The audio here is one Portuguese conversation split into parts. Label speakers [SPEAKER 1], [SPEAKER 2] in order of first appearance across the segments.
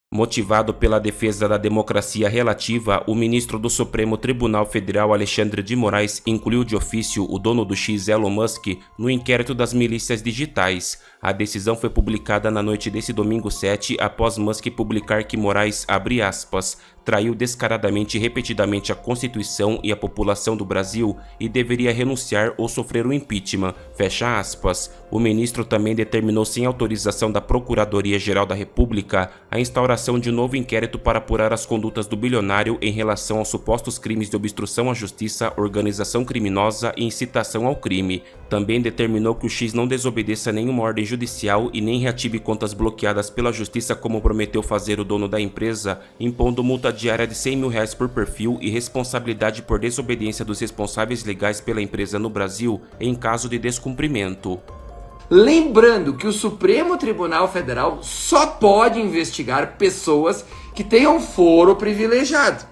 [SPEAKER 1] Motivado pela defesa da democracia relativa, o ministro do Supremo Tribunal Federal Alexandre de Moraes incluiu de ofício o dono do X, Elon Musk, no inquérito das milícias digitais. A decisão foi publicada na noite desse domingo 7, após Musk publicar que Moraes, abre aspas, traiu descaradamente e repetidamente a Constituição e a população do Brasil e deveria renunciar ou sofrer um impeachment, fecha aspas. O ministro também determinou, sem autorização da Procuradoria-Geral da República, a instauração de um novo inquérito para apurar as condutas do bilionário em relação aos supostos crimes de obstrução à justiça, organização criminosa e incitação ao crime. Também determinou que o X não desobedeça nenhuma ordem judicial e nem reative contas bloqueadas pela justiça, como prometeu fazer o dono da empresa, impondo multa diária de R$100 mil por perfil e responsabilidade por desobediência dos responsáveis legais pela empresa no Brasil em caso de descumprimento.
[SPEAKER 2] Lembrando que o Supremo Tribunal Federal só pode investigar pessoas que tenham foro privilegiado.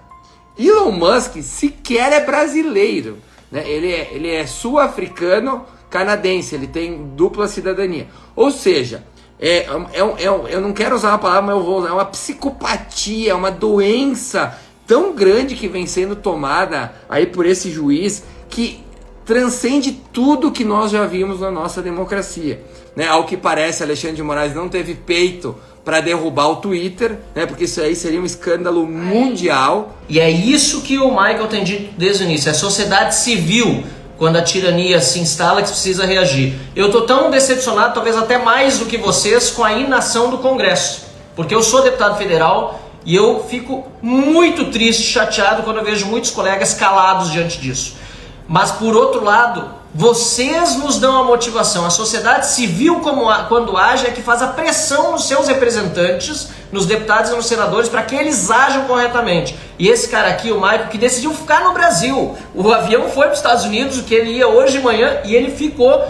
[SPEAKER 2] Elon Musk sequer é brasileiro, né? Ele é sul-africano canadense, ele tem dupla cidadania. Ou seja, eu não quero usar uma palavra, mas eu vou usar, é uma psicopatia, é uma doença tão grande que vem sendo tomada aí por esse juiz que transcende tudo que nós já vimos na nossa democracia, né? Ao que parece, Alexandre de Moraes não teve peito para derrubar o Twitter, né? Porque isso aí seria um escândalo mundial.
[SPEAKER 3] E é isso que o Michael tem dito desde o início, é a sociedade civil, quando a tirania se instala, que precisa reagir. Eu tô tão decepcionado, talvez até mais do que vocês, com a inação do Congresso, porque eu sou deputado federal e eu fico muito triste, chateado quando eu vejo muitos colegas calados diante disso. Mas por outro lado, vocês nos dão a motivação. A sociedade civil, quando age, é que faz a pressão nos seus representantes, nos deputados e nos senadores, para que eles ajam corretamente. E esse cara aqui, o Michael, que decidiu ficar no Brasil. O avião foi para os Estados Unidos, que ele ia hoje de manhã, e ele ficou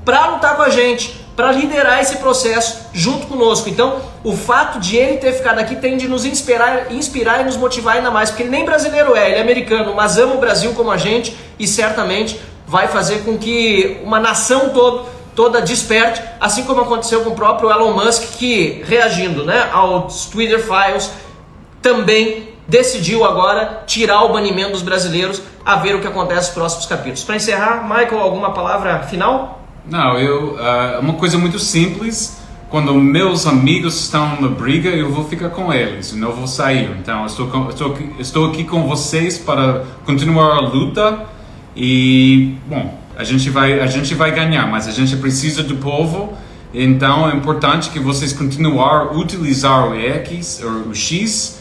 [SPEAKER 3] para lutar com a gente, para liderar esse processo junto conosco. Então, o fato de ele ter ficado aqui tem de nos inspirar e nos motivar ainda mais, porque ele nem brasileiro é, ele é americano, mas ama o Brasil como a gente e certamente vai fazer com que uma nação toda desperte, assim como aconteceu com o próprio Elon Musk, que reagindo, né, aos Twitter Files, também decidiu agora tirar o banimento dos brasileiros, a ver o que acontece nos próximos capítulos. Para encerrar, Michael, alguma palavra final?
[SPEAKER 4] Não, uma coisa muito simples. Quando meus amigos estão numa briga, eu vou ficar com eles, não vou sair. Então, estou aqui com vocês para continuar a luta e, bom, a gente vai ganhar, mas a gente precisa do povo. Então, é importante que vocês continuem a utilizar o X, ou o X,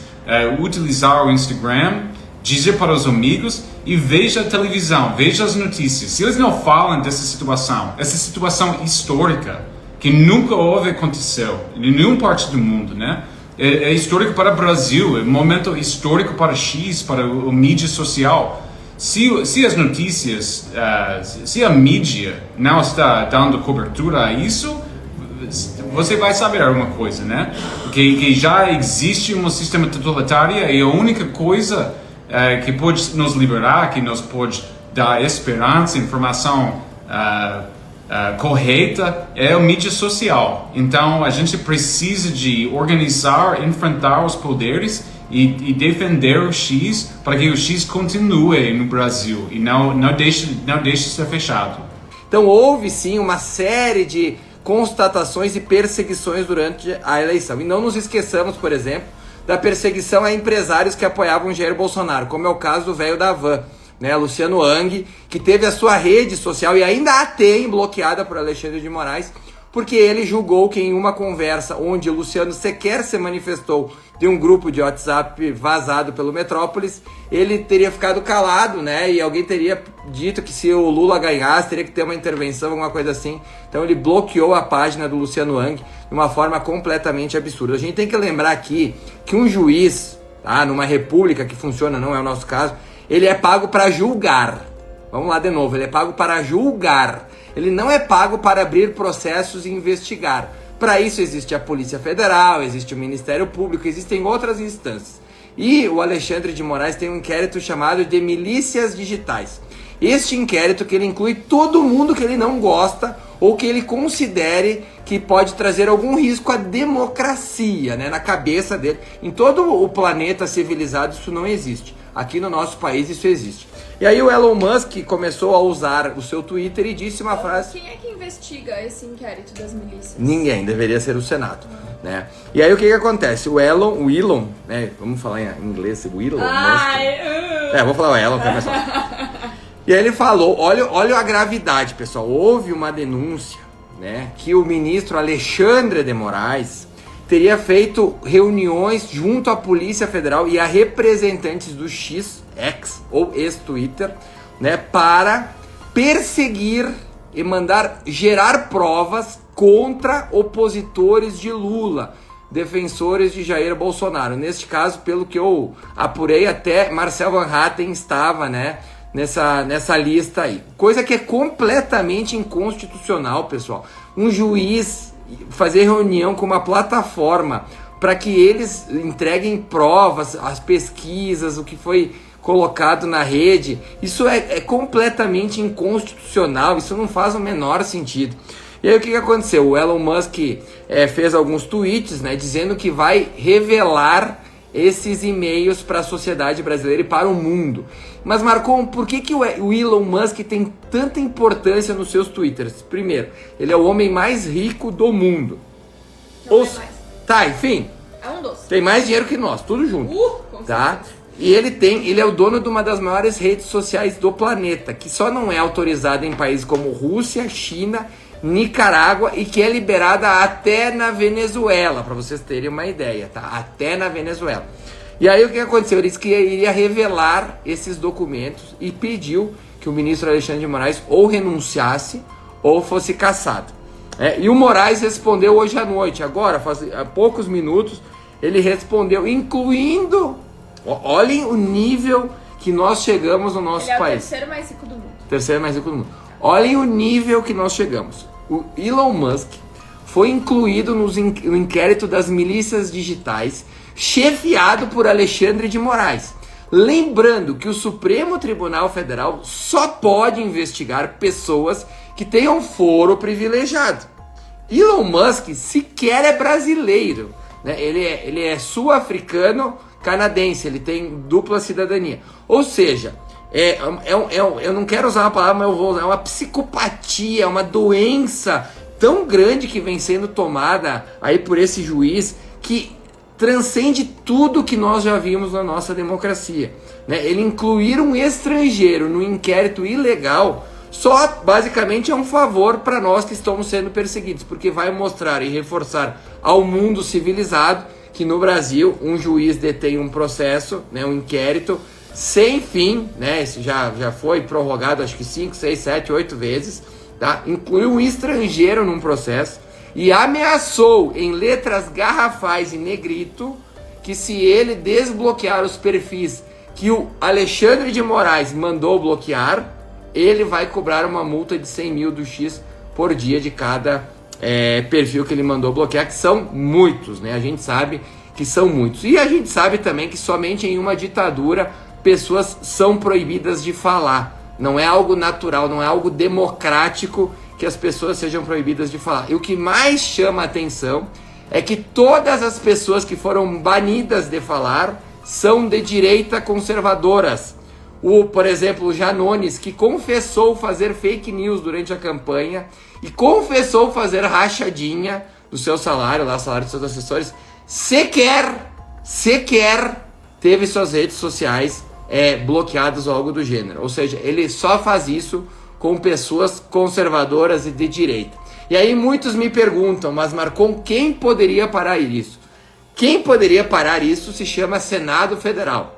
[SPEAKER 4] utilizar o Instagram, dizer para os amigos e veja a televisão, veja as notícias. Se eles não falam dessa situação histórica, que nunca aconteceu em nenhuma parte do mundo, né? É histórico para o Brasil, é um momento histórico para X, para a mídia social. Se as notícias, se a mídia não está dando cobertura a isso, você vai saber alguma coisa, né? Que já existe um sistema totalitário e a única coisa que pode nos liberar, que nos pode dar esperança, informação correta, é a mídia social. Então a gente precisa de organizar, enfrentar os poderes e defender o X para que o X continue no Brasil e não deixe ser fechado.
[SPEAKER 2] Então houve sim uma série de constatações e perseguições durante a eleição. E não nos esqueçamos, por exemplo, da perseguição a empresários que apoiavam Jair Bolsonaro, como é o caso do velho da van, né, Luciano Hang, que teve a sua rede social, e ainda a tem, bloqueada por Alexandre de Moraes, porque ele julgou que em uma conversa onde o Luciano sequer se manifestou de um grupo de WhatsApp vazado pelo Metrópolis, ele teria ficado calado, né? E alguém teria dito que se o Lula ganhasse, teria que ter uma intervenção, alguma coisa assim. Então ele bloqueou a página do Luciano Hang de uma forma completamente absurda. A gente tem que lembrar aqui que um juiz, tá, numa república que funciona, não é o nosso caso, ele é pago para julgar. Vamos lá de novo, ele é pago para julgar. Ele não é pago para abrir processos e investigar. Para isso existe a Polícia Federal, existe o Ministério Público, existem outras instâncias. E o Alexandre de Moraes tem um inquérito chamado de milícias digitais. Este inquérito que ele inclui todo mundo que ele não gosta ou que ele considere que pode trazer algum risco à democracia, né, na cabeça dele. Em todo o planeta civilizado isso não existe. Aqui no nosso país isso existe. E aí o Elon Musk começou a usar o seu Twitter e disse uma frase...
[SPEAKER 5] Quem é que investiga esse inquérito das milícias?
[SPEAKER 2] Ninguém, deveria ser o Senado. Né? E aí o que acontece? O Elon, né? Vamos falar em inglês, o Elon Musk. Vou falar o Elon, que é mais fácil. E aí ele falou, olha a gravidade, pessoal. Houve uma denúncia, né, que o ministro Alexandre de Moraes teria feito reuniões junto à Polícia Federal e a representantes do X ou ex-Twitter, né, para perseguir e mandar gerar provas contra opositores de Lula, defensores de Jair Bolsonaro. Neste caso, pelo que eu apurei, até Marcel Van Hatten estava, né, nessa lista aí. Coisa que é completamente inconstitucional, pessoal. Um juiz fazer reunião com uma plataforma para que eles entreguem provas, as pesquisas, o que foi colocado na rede, isso é completamente inconstitucional, isso não faz o menor sentido. E aí o que aconteceu? O Elon Musk fez alguns tweets, né, dizendo que vai revelar esses e-mails para a sociedade brasileira e para o mundo. Mas Marcon, por que o Elon Musk tem tanta importância nos seus twitters? Primeiro, ele é o homem mais rico do mundo. Tá, enfim.
[SPEAKER 5] É um doce.
[SPEAKER 2] Tem mais dinheiro que nós, tudo junto. Tá?
[SPEAKER 5] Certeza.
[SPEAKER 2] E ele é o dono de uma das maiores redes sociais do planeta, que só não é autorizada em países como Rússia, China, Nicarágua e que é liberada até na Venezuela, para vocês terem uma ideia, tá? Até na Venezuela. E aí o que aconteceu? Ele disse que iria revelar esses documentos e pediu que o ministro Alexandre de Moraes ou renunciasse ou fosse cassado. E o Moraes respondeu hoje à noite, agora, há poucos minutos, ele respondeu, incluindo... Olhem o nível que nós chegamos no nosso país.
[SPEAKER 5] Ele é o terceiro mais rico do mundo.
[SPEAKER 2] Terceiro mais rico do mundo. Olhem o nível que nós chegamos. O Elon Musk foi incluído no inquérito das milícias digitais, chefiado por Alexandre de Moraes. Lembrando que o Supremo Tribunal Federal só pode investigar pessoas que tenham foro privilegiado. Elon Musk sequer é brasileiro, né? Ele é sul-africano canadense, ele tem dupla cidadania. Ou seja, eu não quero usar uma palavra, mas eu vou usar, é uma psicopatia, é uma doença tão grande que vem sendo tomada aí por esse juiz, que transcende tudo que nós já vimos na nossa democracia, né? Ele incluir um estrangeiro no inquérito ilegal só basicamente é um favor para nós que estamos sendo perseguidos, porque vai mostrar e reforçar ao mundo civilizado que no Brasil um juiz detém um processo, né, um inquérito sem fim, né? Esse já foi prorrogado acho que 5, 6, 7, 8 vezes, tá? Incluiu um estrangeiro num processo e ameaçou em letras garrafais em negrito que se ele desbloquear os perfis que o Alexandre de Moraes mandou bloquear, ele vai cobrar uma multa de 100 mil do X por dia de cada perfil que ele mandou bloquear, que são muitos, né? A gente sabe que são muitos. E a gente sabe também que somente em uma ditadura pessoas são proibidas de falar. Não é algo natural, não é algo democrático que as pessoas sejam proibidas de falar. E o que mais chama a atenção é que todas as pessoas que foram banidas de falar são de direita conservadoras. Por exemplo, o Janones, que confessou fazer fake news durante a campanha e confessou fazer rachadinha do seu salário, lá, salário dos seus assessores, sequer teve suas redes sociais bloqueadas ou algo do gênero. Ou seja, ele só faz isso com pessoas conservadoras e de direita. E aí muitos me perguntam, mas Marcon, quem poderia parar isso? Quem poderia parar isso se chama Senado Federal.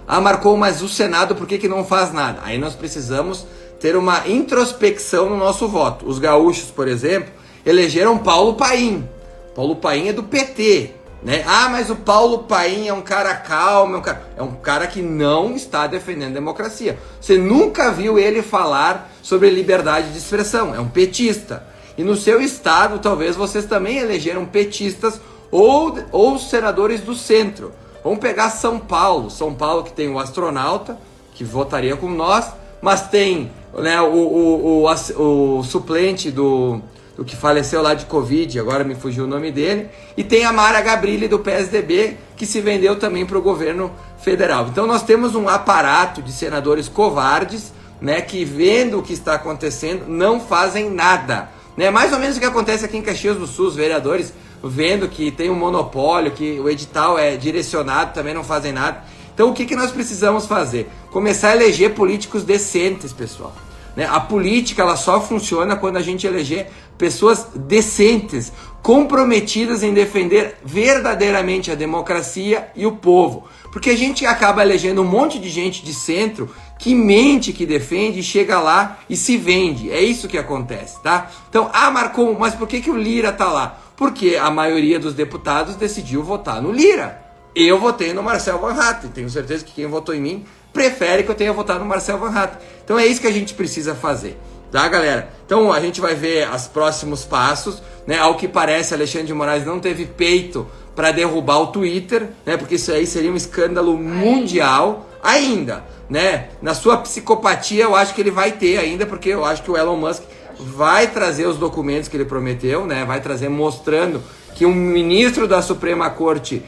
[SPEAKER 2] Ah, Marcon, mas o Senado por que não faz nada? Aí nós precisamos ter uma introspecção no nosso voto. Os gaúchos, por exemplo, elegeram Paulo Paim. Paulo Paim é do PT, né? Ah, mas o Paulo Paim é um cara calmo, é um cara que não está defendendo a democracia. Você nunca viu ele falar sobre liberdade de expressão, é um petista. E no seu estado, talvez vocês também elegeram petistas ou senadores do centro. Vamos pegar São Paulo que tem o astronauta, que votaria com nós, mas tem né, o suplente do que faleceu lá de Covid, agora me fugiu o nome dele, e tem a Mara Gabrilli do PSDB, que se vendeu também para o governo federal. Então nós temos um aparato de senadores covardes, né, que vendo o que está acontecendo, não fazem nada. Né? Mais ou menos o que acontece aqui em Caxias do Sul, os vereadores vendo que tem um monopólio, que o edital é direcionado, também não fazem nada. Então o que nós precisamos fazer? Começar a eleger políticos decentes, pessoal. Né? A política ela só funciona quando a gente eleger pessoas decentes, comprometidas em defender verdadeiramente a democracia e o povo. Porque a gente acaba elegendo um monte de gente de centro que mente, que defende, chega lá e se vende. É isso que acontece, tá? Então, Marcon, mas por que o Lira tá lá? Porque a maioria dos deputados decidiu votar no Lira. Eu votei no Marcel Van Hatten. Tenho certeza que quem votou em mim prefere que eu tenha votado no Marcel Van Hatten. Então é isso que a gente precisa fazer, tá, galera? Então a gente vai ver os próximos passos, né? Ao que parece, Alexandre de Moraes não teve peito para derrubar o Twitter, né? Porque isso aí seria um escândalo mundial ainda, né? Na sua psicopatia eu acho que ele vai ter ainda, porque eu acho que o Elon Musk vai trazer os documentos que ele prometeu, né? Vai trazer mostrando que um ministro da Suprema Corte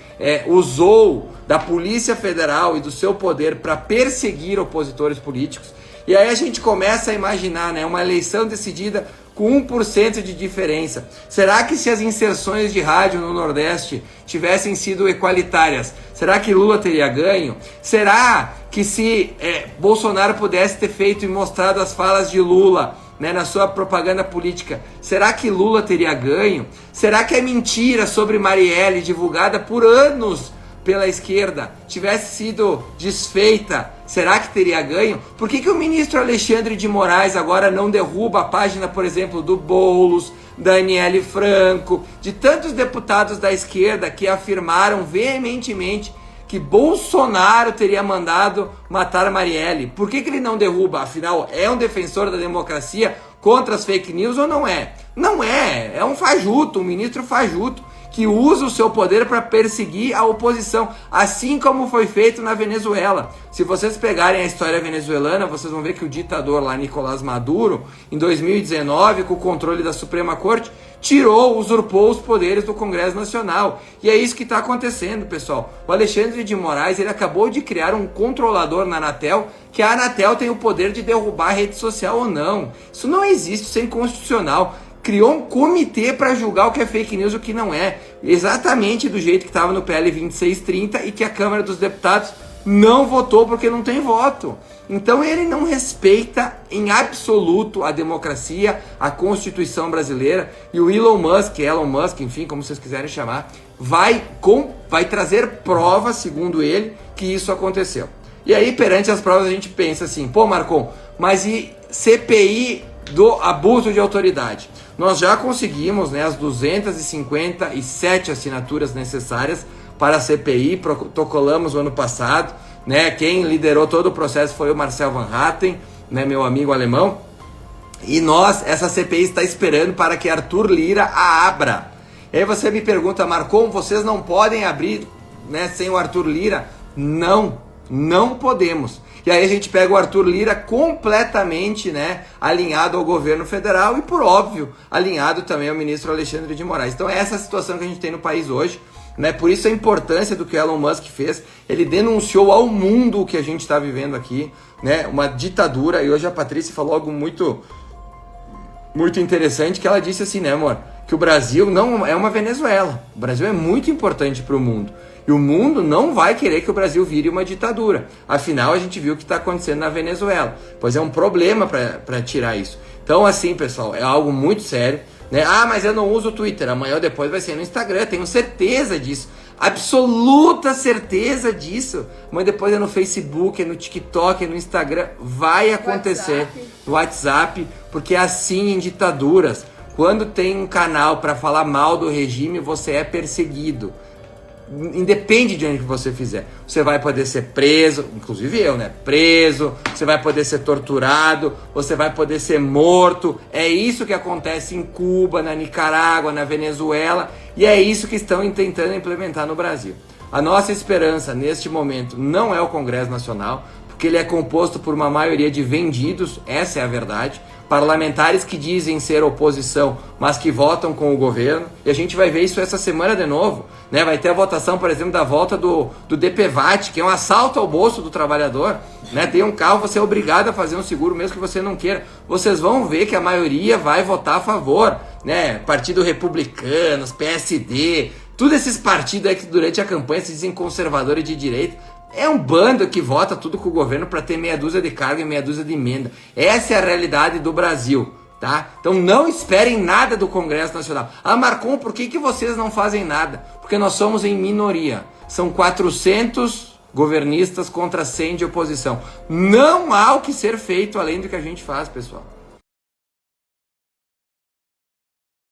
[SPEAKER 2] usou da Polícia Federal e do seu poder para perseguir opositores políticos. E aí a gente começa a imaginar, né, uma eleição decidida com 1% de diferença. Será que se as inserções de rádio no Nordeste tivessem sido equalitárias, será que Lula teria ganho? Será que se Bolsonaro pudesse ter feito e mostrado as falas de Lula, né, na sua propaganda política, será que Lula teria ganho? Será que a mentira sobre Marielle, divulgada por anos pela esquerda, tivesse sido desfeita, será que teria ganho? Por que o ministro Alexandre de Moraes agora não derruba a página, por exemplo, do Boulos, da Aniele Franco, de tantos deputados da esquerda que afirmaram veementemente que Bolsonaro teria mandado matar Marielle? Por que ele não derruba? Afinal, é um defensor da democracia contra as fake news ou não é? Não é, é um fajuto, um ministro fajuto, que usa o seu poder para perseguir a oposição, assim como foi feito na Venezuela. Se vocês pegarem a história venezuelana, vocês vão ver que o ditador lá, Nicolás Maduro, em 2019, com o controle da Suprema Corte, usurpou os poderes do Congresso Nacional. E é isso que está acontecendo, pessoal. O Alexandre de Moraes, ele acabou de criar um controlador na Anatel, que a Anatel tem o poder de derrubar a rede social ou não. Isso não existe, isso é inconstitucional. Criou um comitê para julgar o que é fake news e o que não é. Exatamente do jeito que estava no PL 2630 e que a Câmara dos Deputados não votou porque não tem voto. Então ele não respeita em absoluto a democracia, a Constituição brasileira, e o Elon Musk, enfim, como vocês quiserem chamar, vai trazer provas, segundo ele, que isso aconteceu. E aí, perante as provas, a gente pensa assim, pô, Marcon, mas e CPI do abuso de autoridade? Nós já conseguimos, né, as 257 assinaturas necessárias para a CPI, protocolamos o ano passado, né? Quem liderou todo o processo foi o Marcel Van Hatten, né, meu amigo alemão. E essa CPI está esperando para que Arthur Lira a abra. E aí você me pergunta, Marcon, vocês não podem abrir, né, sem o Arthur Lira? Não podemos. E aí a gente pega o Arthur Lira completamente, né, alinhado ao governo federal e, por óbvio, alinhado também ao ministro Alexandre de Moraes. Então é essa a situação que a gente tem no país hoje, né? Por isso a importância do que o Elon Musk fez. Ele denunciou ao mundo o que a gente está vivendo aqui, né? Uma ditadura. E hoje a Patrícia falou algo muito interessante, que ela disse assim, né, amor? Que o Brasil não é uma Venezuela. O Brasil é muito importante para o mundo. E o mundo não vai querer que o Brasil vire uma ditadura. Afinal, a gente viu o que está acontecendo na Venezuela. Pois é um problema para tirar isso. Então, assim, pessoal, é algo muito sério, né? Ah, mas eu não uso o Twitter. Amanhã ou depois vai ser no Instagram. Tenho certeza disso. Absoluta certeza disso. Amanhã depois é no Facebook, é no TikTok, é no Instagram. Vai acontecer. No WhatsApp. Porque é assim em ditaduras. Quando tem um canal para falar mal do regime, você é perseguido. Independe de onde você fizer, você vai poder ser preso, inclusive eu, né? Preso, você vai poder ser torturado, você vai poder ser morto. É isso que acontece em Cuba, na Nicarágua, na Venezuela, e é isso que estão tentando implementar no Brasil. A nossa esperança neste momento não é o Congresso Nacional, porque ele é composto por uma maioria de vendidos, essa é a verdade. Parlamentares que dizem ser oposição, mas que votam com o governo. E a gente vai ver isso essa semana de novo, né? Vai ter a votação, por exemplo, da volta do DPVAT, que é um assalto ao bolso do trabalhador, né? Tem um carro, você é obrigado a fazer um seguro mesmo que você não queira. Vocês vão ver que a maioria vai votar a favor, né? Partido Republicanos, PSD, todos esses partidos aí que durante a campanha se dizem conservadores de direita. É um bando que vota tudo com o governo para ter meia dúzia de carga e meia dúzia de emenda. Essa é a realidade do Brasil, tá? Então não esperem nada do Congresso Nacional. Ah, Marcon, por que vocês não fazem nada? Porque nós somos em minoria. São 400 governistas contra 100 de oposição. Não há o que ser feito além do que a gente faz, pessoal.